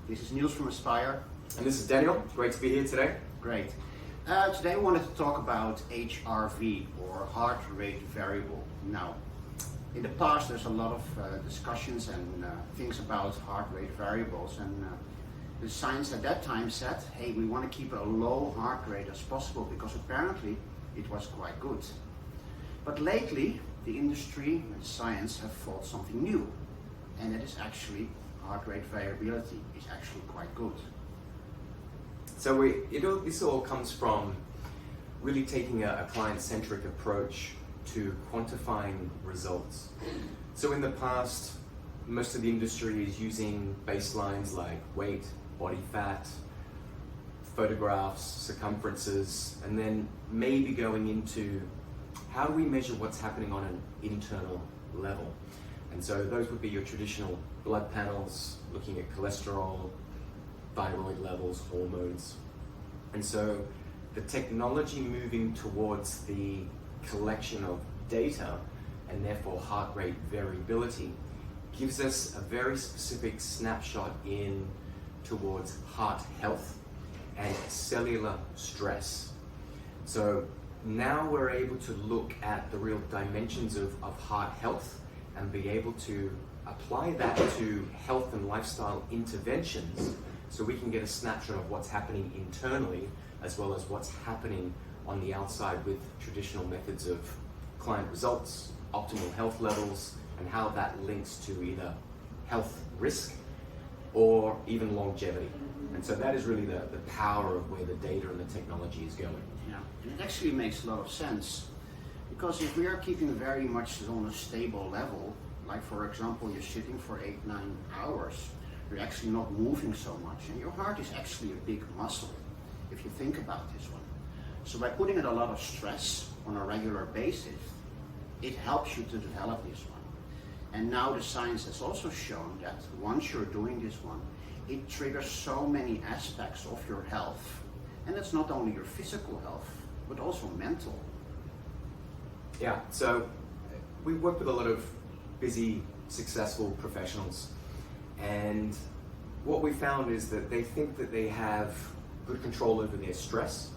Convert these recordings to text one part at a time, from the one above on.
This is Niels from Aspire. And this is Daniel. Great to be here today. Great. Today I wanted to talk about HRV, or heart rate variable. Now, in the past there's a lot of discussions and things about heart rate variables, and the science at that time said, hey, we want to keep a low heart rate as possible because apparently it was quite good. But lately the industry and science have thought something new, and it is actually heart rate variability is actually quite good. So this all comes from really taking a client-centric approach to quantifying results. So in the past, most of the industry is using baselines like weight, body fat, photographs, circumferences, and then maybe going into how do we measure what's happening on an internal level. And so those would be your traditional blood panels, looking at cholesterol, thyroid levels, hormones. And so the technology moving towards the collection of data and therefore heart rate variability gives us a very specific snapshot in towards heart health and cellular stress. So now we're able to look at the real dimensions of heart health and be able to apply that to health and lifestyle interventions, so we can get a snapshot of what's happening internally as well as what's happening on the outside with traditional methods of client results, optimal health levels, and how that links to either health risk or even longevity. And so that is really the power of where the data and the technology is going. Yeah, and it actually makes a lot of sense, because if we are keeping very much on a stable level, like for example you're sitting for 8-9 hours, you're actually not moving so much, and your heart is actually a big muscle if you think about this one. So by putting in a lot of stress on a regular basis, it helps you to develop this one. And now the science has also shown that once you're doing this one, it triggers so many aspects of your health. And it's not only your physical health, but also mental. Yeah, so we work with a lot of busy, successful professionals, and what we found is that they think that they have good control over their stress.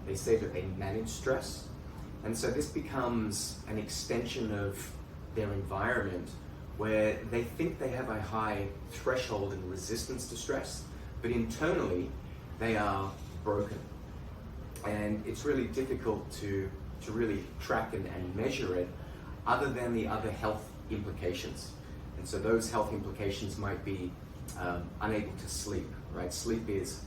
They say that they manage stress, and so this becomes an extension of their environment where they think they have a high threshold and resistance to stress, but internally they are broken. And it's really difficult to really track and measure it, other than the other health implications. And so those health implications might be unable to sleep, right? Sleep is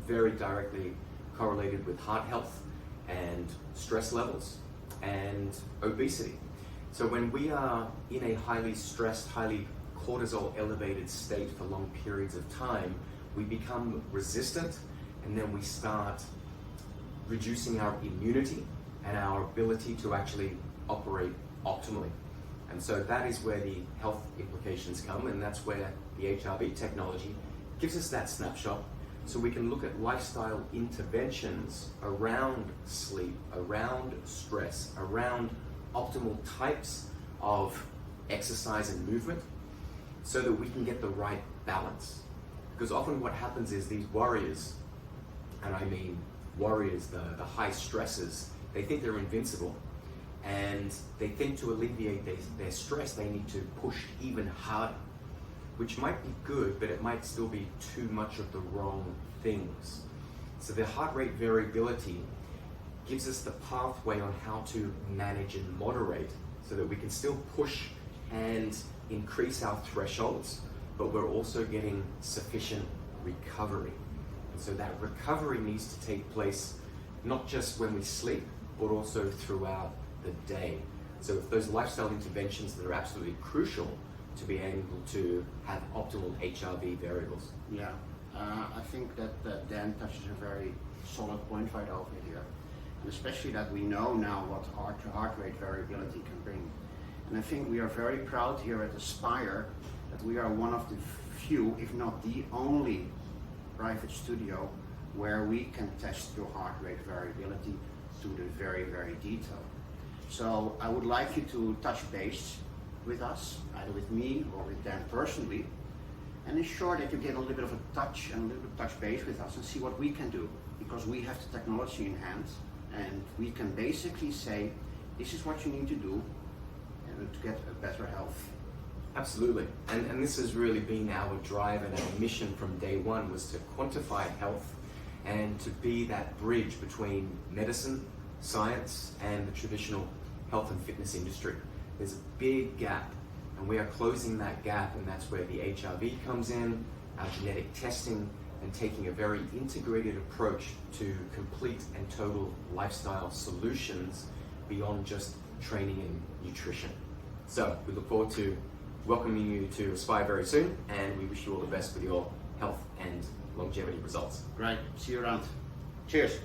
very directly correlated with heart health and stress levels and obesity. So when we are in a highly stressed, highly cortisol elevated state for long periods of time, we become resistant, and then we start reducing our immunity and our ability to actually operate optimally. And so that is where the health implications come, and that's where the HRV technology gives us that snapshot, so we can look at lifestyle interventions around sleep, around stress, around optimal types of exercise and movement, so that we can get the right balance. Because often what happens is these warriors, and I mean warriors, the high stressors, they think they're invincible, and they think to alleviate their stress they need to push even harder, which might be good, but it might still be too much of the wrong things. So the heart rate variability gives us the pathway on how to manage and moderate, so that we can still push and increase our thresholds, but we're also getting sufficient recovery. And so that recovery needs to take place not just when we sleep, but also throughout the day. So if those lifestyle interventions that are absolutely crucial to be able to have optimal HRV variables. Yeah, I think that Dan touches a very solid point right over here. And especially that we know now what heart rate variability can bring. And I think we are very proud here at Aspire that we are one of the few, if not the only, private studio where we can test your heart rate variability to the very, very detail. So I would like you to touch base with us, either with me or with Dan personally, and ensure that you get a little bit of a touch and a little bit of touch base with us and see what we can do, because we have the technology in hand and we can basically say this is what you need to do to get a better health. Absolutely, and this has really been our drive and our mission from day one, was to quantify health and to be that bridge between medicine, science and the traditional health and fitness industry. There's a big gap and we are closing that gap, and that's where the HRV comes in, our genetic testing, and taking a very integrated approach to complete and total lifestyle solutions beyond just training and nutrition. So we look forward to welcoming you to Aspire very soon, and we wish you all the best with your health and longevity results. Great, see you around. Cheers.